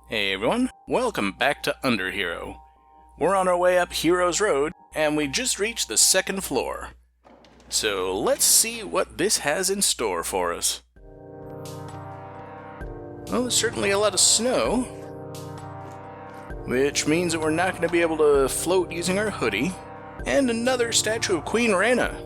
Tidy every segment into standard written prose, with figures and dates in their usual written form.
Hey everyone, welcome back to Underhero. We're on our way up Heroes Road, and we just reached the second floor. So let's see what this has in store for us. Well, there's certainly a lot of snow, which means that we're not going to be able to float using our hoodie, and another statue of Queen Reyna.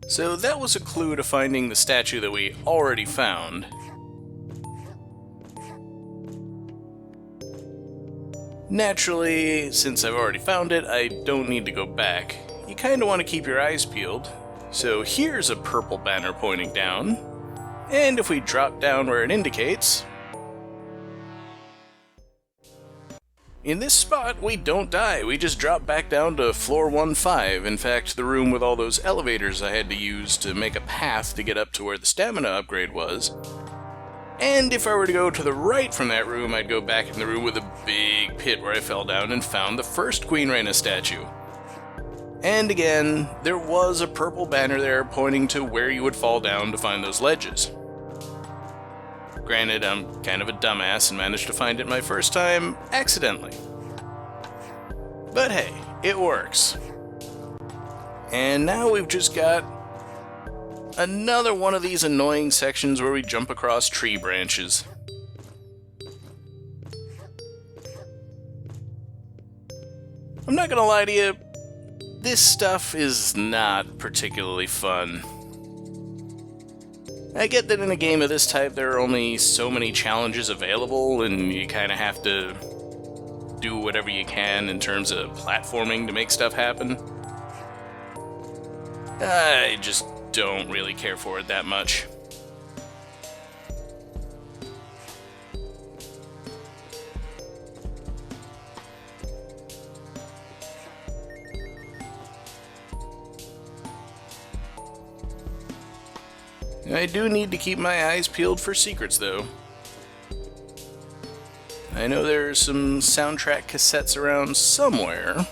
So that was a clue to finding the statue that we already found. Naturally, since I've already found it, I don't need to go back. You kinda want to keep your eyes peeled. So here's a purple banner pointing down, and if we drop down where it indicates, in this spot, we don't die. We just drop back down to floor 1-5. In fact, the room with all those elevators I had to use to make a path to get up to where the stamina upgrade was. And if I were to go to the right from that room, I'd go back in the room with a big pit where I fell down and found the first Queen Reyna statue. And again, there was a purple banner there pointing to where you would fall down to find those ledges. Granted, I'm kind of a dumbass and managed to find it my first time accidentally. But hey, it works. And now we've just got another one of these annoying sections where we jump across tree branches. I'm not gonna lie to you, this stuff is not particularly fun. I get that in a game of this type there are only so many challenges available and you kind of have to do whatever you can in terms of platforming to make stuff happen. I just don't really care for it that much. I do need to keep my eyes peeled for secrets, though. I know there's some soundtrack cassettes around somewhere.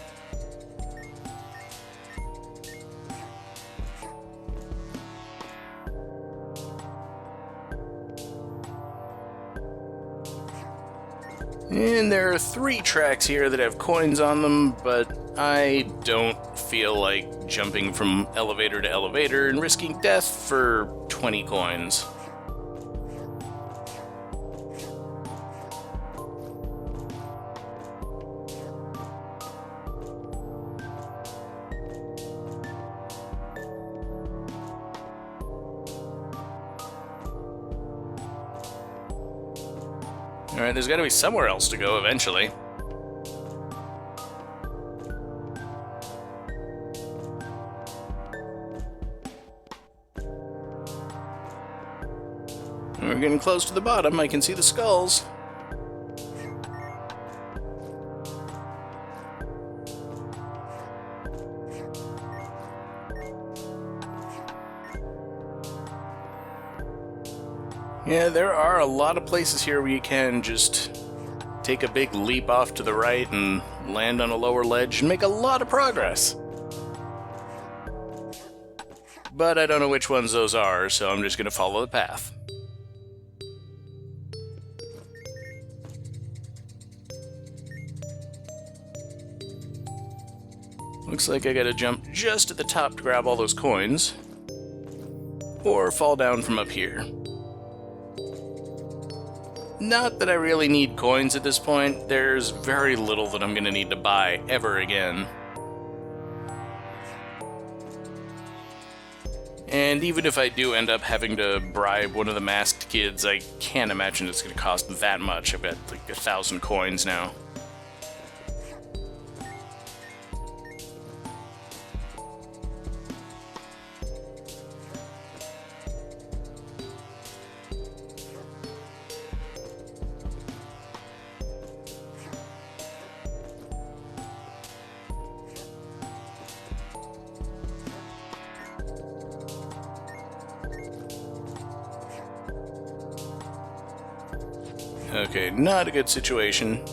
And there are 3 tracks here that have coins on them, but I don't feel like jumping from elevator to elevator and risking death for 20 coins. Alright, there's gotta be somewhere else to go eventually. We're getting close to the bottom, I can see the skulls. Yeah, there are a lot of places here where you can just take a big leap off to the right and land on a lower ledge and make a lot of progress. But I don't know which ones those are, so I'm just going to follow the path. Looks like I gotta jump just at the top to grab all those coins, or fall down from up here. Not that I really need coins at this point, there's very little that I'm gonna need to buy ever again. And even if I do end up having to bribe one of the masked kids, I can't imagine it's gonna cost that much. I've got like 1,000 coins now. Okay, not a good situation.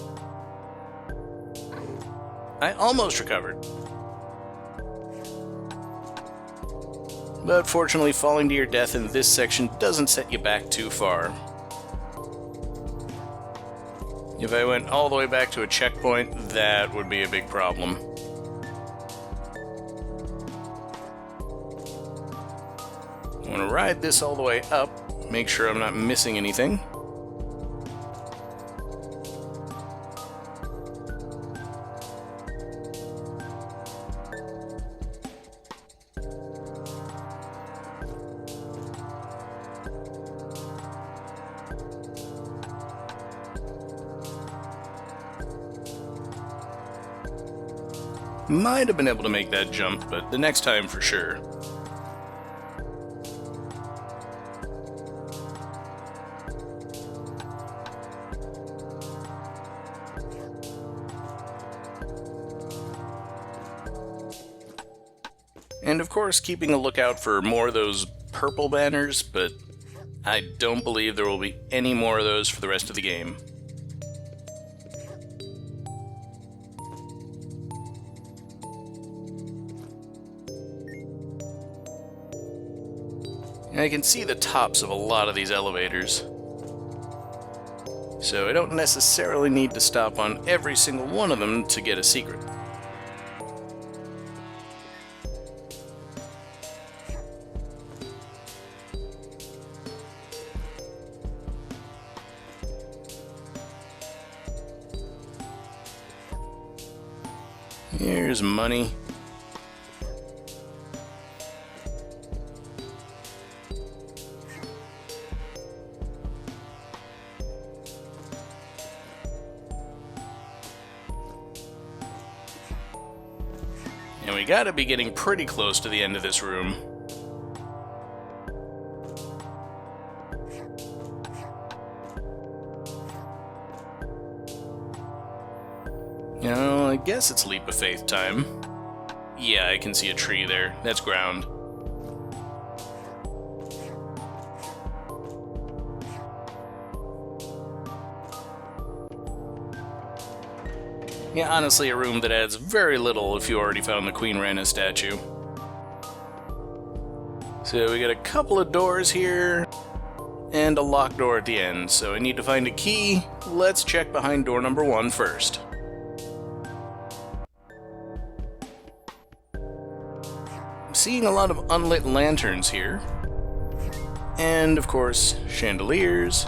I almost recovered. But fortunately, falling to your death in this section doesn't set you back too far. If I went all the way back to a checkpoint, that would be a big problem. I want to ride this all the way up, make sure I'm not missing anything. Might have been able to make that jump, but the next time for sure. And of course, keeping a lookout for more of those purple banners, but I don't believe there will be any more of those for the rest of the game. I can see the tops of a lot of these elevators, so I don't necessarily need to stop on every single one of them to get a secret. Here's money. And we gotta be getting pretty close to the end of this room. You know, I guess it's leap of faith time. Yeah, I can see a tree there. That's ground. Yeah, honestly, a room that adds very little if you already found the Queen Rana statue. So we got a couple of doors here, and a locked door at the end, so I need to find a key. Let's check behind door number 1 first. I'm seeing a lot of unlit lanterns here, and of course, chandeliers.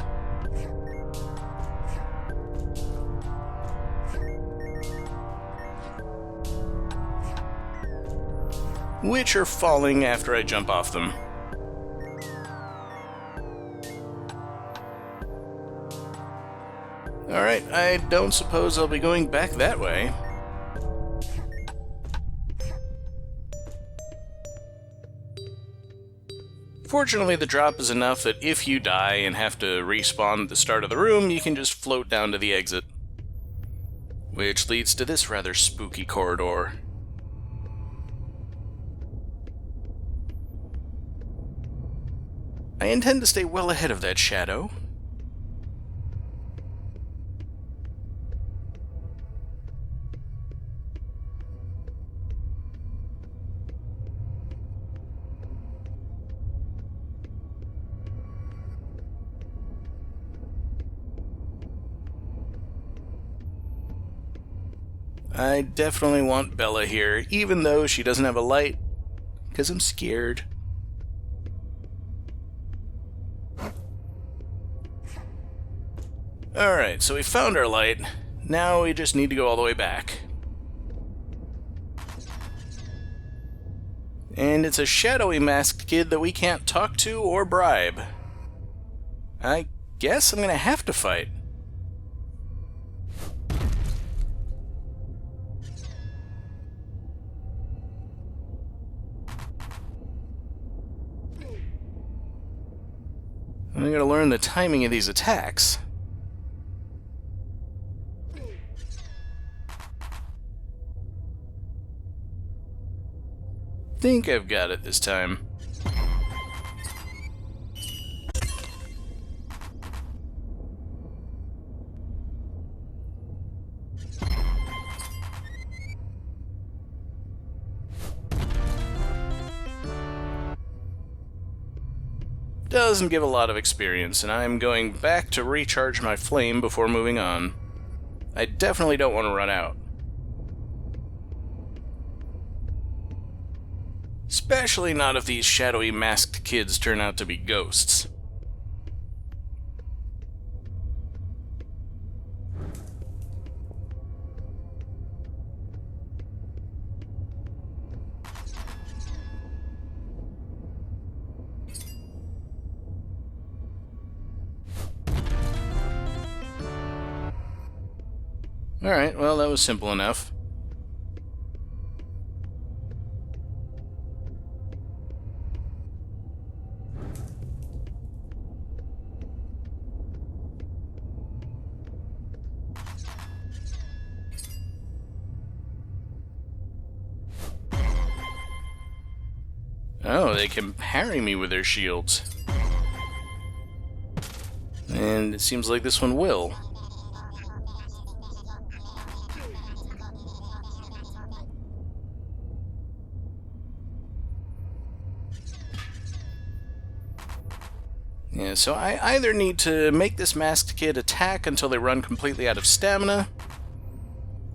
Which are falling after I jump off them. Alright, I don't suppose I'll be going back that way. Fortunately, the drop is enough that if you die and have to respawn at the start of the room, you can just float down to the exit. Which leads to this rather spooky corridor. I intend to stay well ahead of that shadow. I definitely want Bella here, even though she doesn't have a light, because I'm scared. Alright, so we found our light. Now we just need to go all the way back. And it's a shadowy masked kid that we can't talk to or bribe. I guess I'm gonna have to fight. I gotta learn the timing of these attacks. Think I've got it this time. doesn't give a lot of experience, and I'm going back to recharge my flame before moving on. I definitely don't want to run out. Especially not if these shadowy masked kids turn out to be ghosts. Alright, well, that was simple enough. Oh, they can parry me with their shields. And it seems like this one will. Yeah, so I either need to make this masked kid attack until they run completely out of stamina,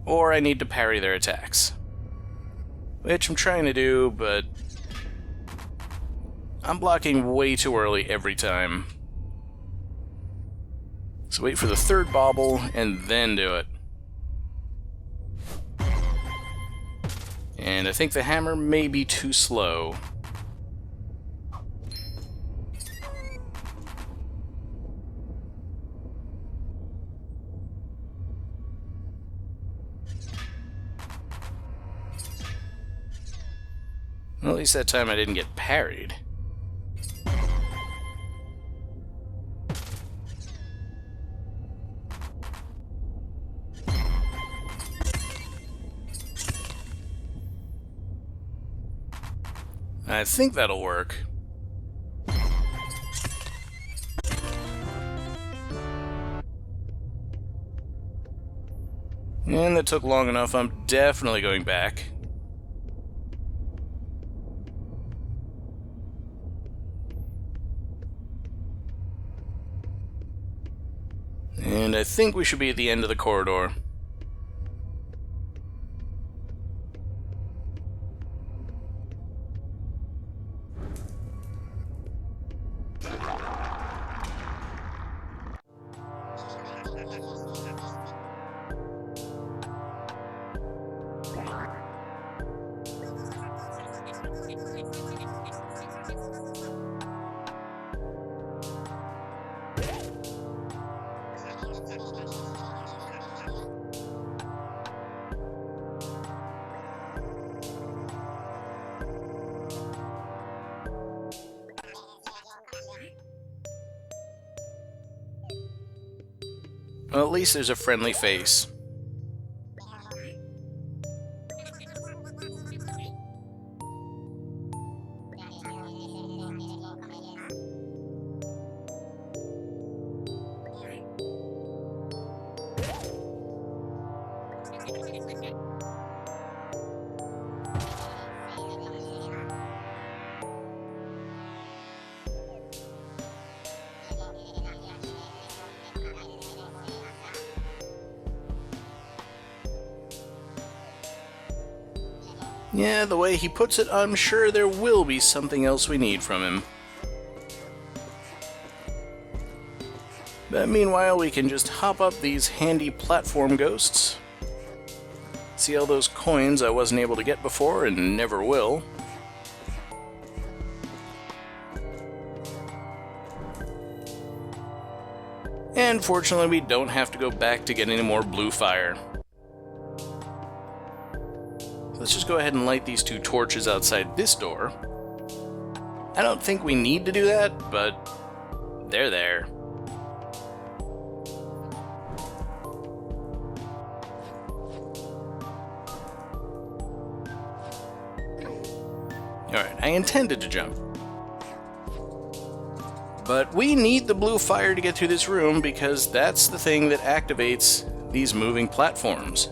or I need to parry their attacks. Which I'm trying to do, but I'm blocking way too early every time. So wait for the third bobble, and then do it. And I think the hammer may be too slow. Well, at least that time I didn't get parried. I think that'll work. And that took long enough, I'm definitely going back. And I think we should be at the end of the corridor. Well, at least there's a friendly face. Yeah, the way he puts it, I'm sure there will be something else we need from him. But meanwhile, we can just hop up these handy platform ghosts. See all those coins I wasn't able to get before and never will. And fortunately, we don't have to go back to get any more blue fire. Let's just go ahead and light these two torches outside this door. I don't think we need to do that, but they're there. Alright, I intended to jump. But we need the blue fire to get through this room because that's the thing that activates these moving platforms.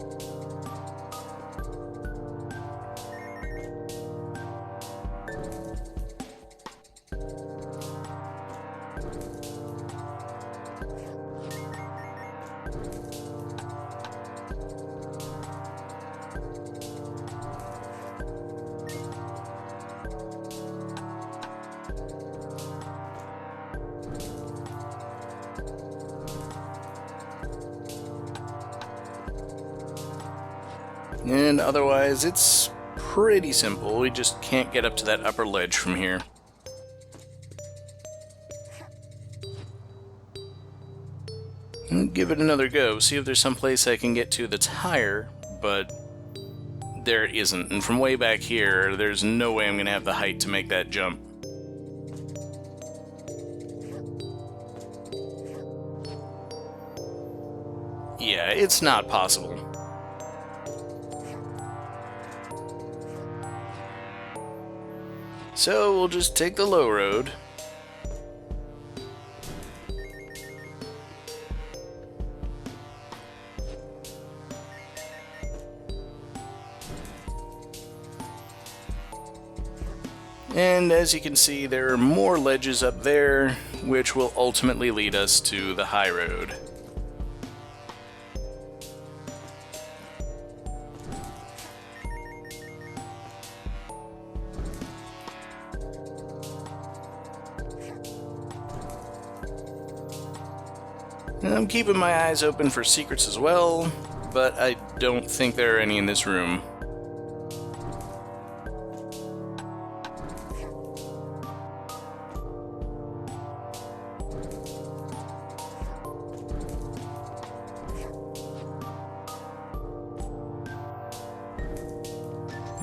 And otherwise, it's pretty simple. We just can't get up to that upper ledge from here. Give it another go, see if there's some place I can get to that's higher, but there isn't. And from way back here, there's no way I'm going to have the height to make that jump. Yeah, it's not possible. So we'll just take the low road. And as you can see, there are more ledges up there, which will ultimately lead us to the high road. And I'm keeping my eyes open for secrets as well, but I don't think there are any in this room.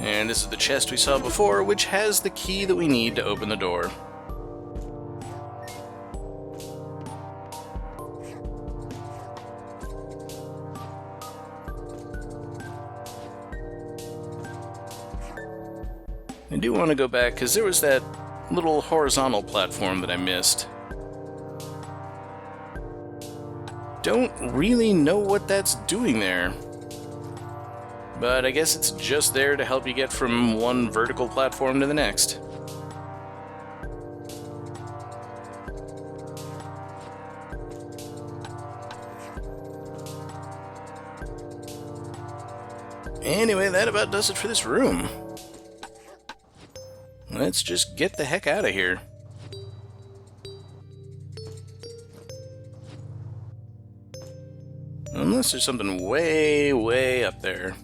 And this is the chest we saw before, which has the key that we need to open the door. I do want to go back, because there was that little horizontal platform that I missed. Don't really know what that's doing there. But I guess it's just there to help you get from one vertical platform to the next. Anyway, that about does it for this room. Let's just get the heck out of here. Unless there's something way, way up there.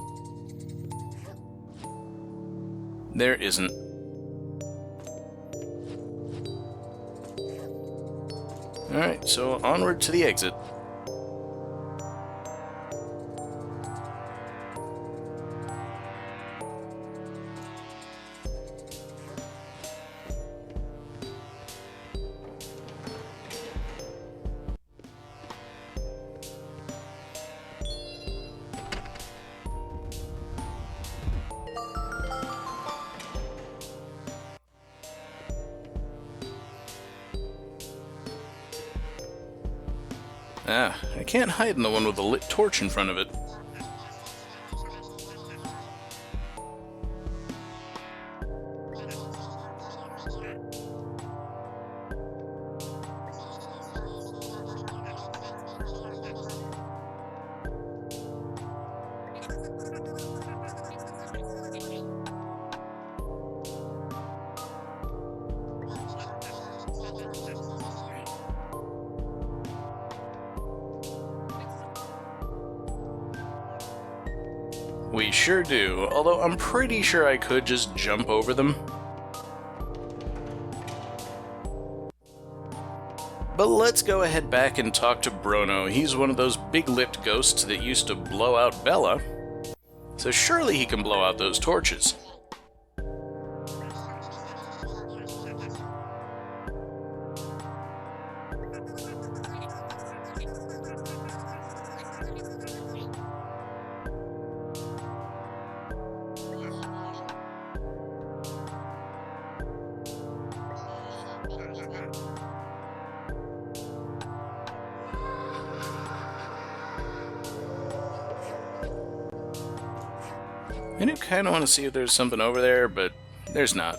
There isn't. Alright, so onward to the exit. Ah, I can't hide in the one with the lit torch in front of it. We sure do, although I'm pretty sure I could just jump over them. But let's go ahead back and talk to Brono. He's one of those big-lipped ghosts that used to blow out Bella, so surely he can blow out those torches. I do kind of want to see if there's something over there, but there's not.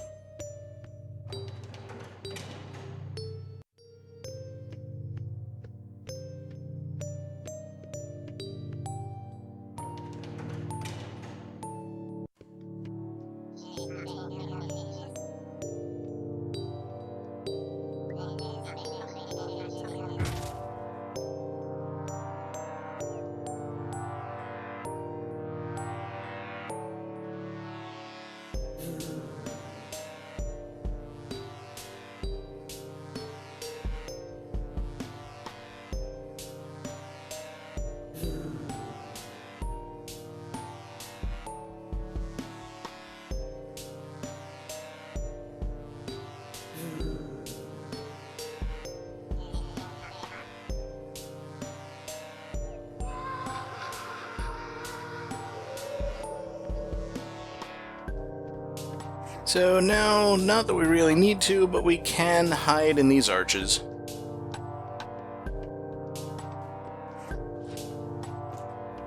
So now, not that we really need to, but we can hide in these arches.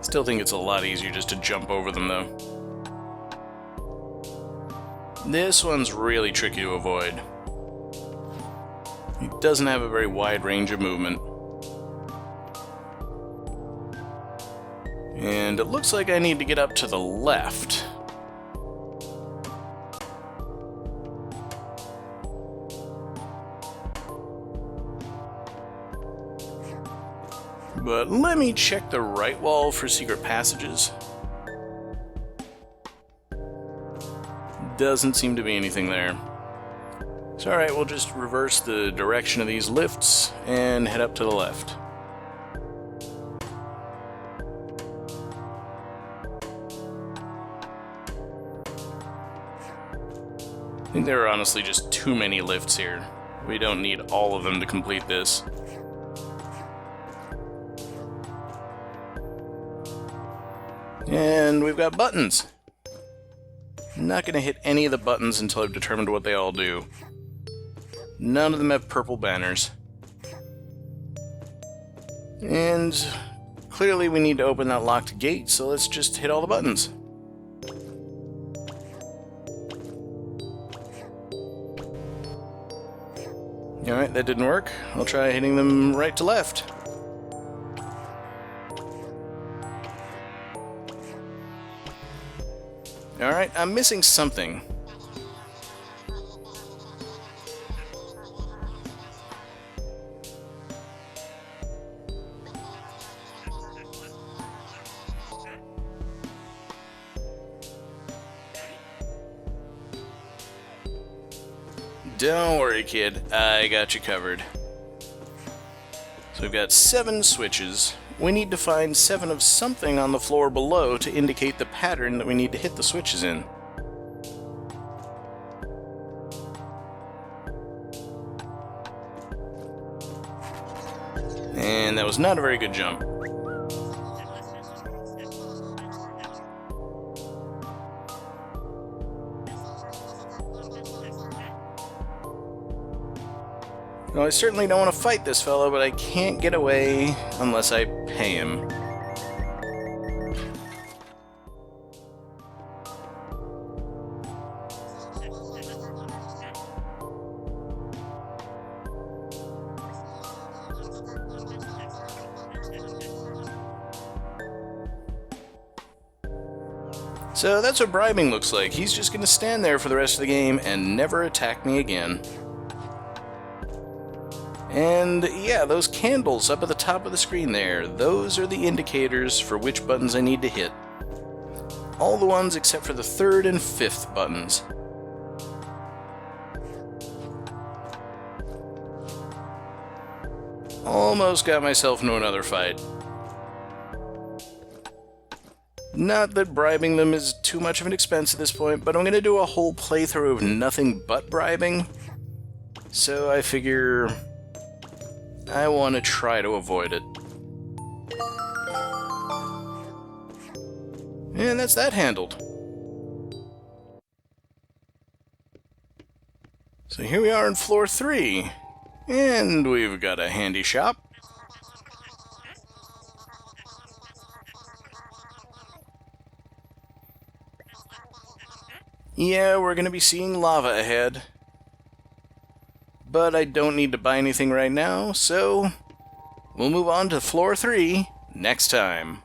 Still think it's a lot easier just to jump over them, though. This one's really tricky to avoid. It doesn't have a very wide range of movement. And it looks like I need to get up to the left. But let me check the right wall for secret passages. Doesn't seem to be anything there. So alright, we'll just reverse the direction of these lifts and head up to the left. I think there are honestly just too many lifts here. We don't need all of them to complete this. And we've got buttons. I'm not going to hit any of the buttons until I've determined what they all do. None of them have purple banners. And clearly we need to open that locked gate, so let's just hit all the buttons. Alright, that didn't work. I'll try hitting them right to left. Alright, I'm missing something. Don't worry, kid. I got you covered. So we've got 7 switches. We need to find 7 of something on the floor below to indicate the pattern that we need to hit the switches in. And that was not a very good jump. Well, I certainly don't want to fight this fellow, but I can't get away unless I pay him. So that's what bribing looks like. He's just going to stand there for the rest of the game and never attack me again. And yeah, those candles up at the top of the screen there, those are the indicators for which buttons I need to hit. All the ones except for the 3rd and 5th buttons. Almost got myself into another fight. Not that bribing them is too much of an expense at this point, but I'm going to do a whole playthrough of nothing but bribing. So I figure I want to try to avoid it. And that's that handled. So here we are in floor 3. And we've got a handy shop. Yeah, we're going to be seeing lava ahead. But I don't need to buy anything right now, so we'll move on to floor 3 next time.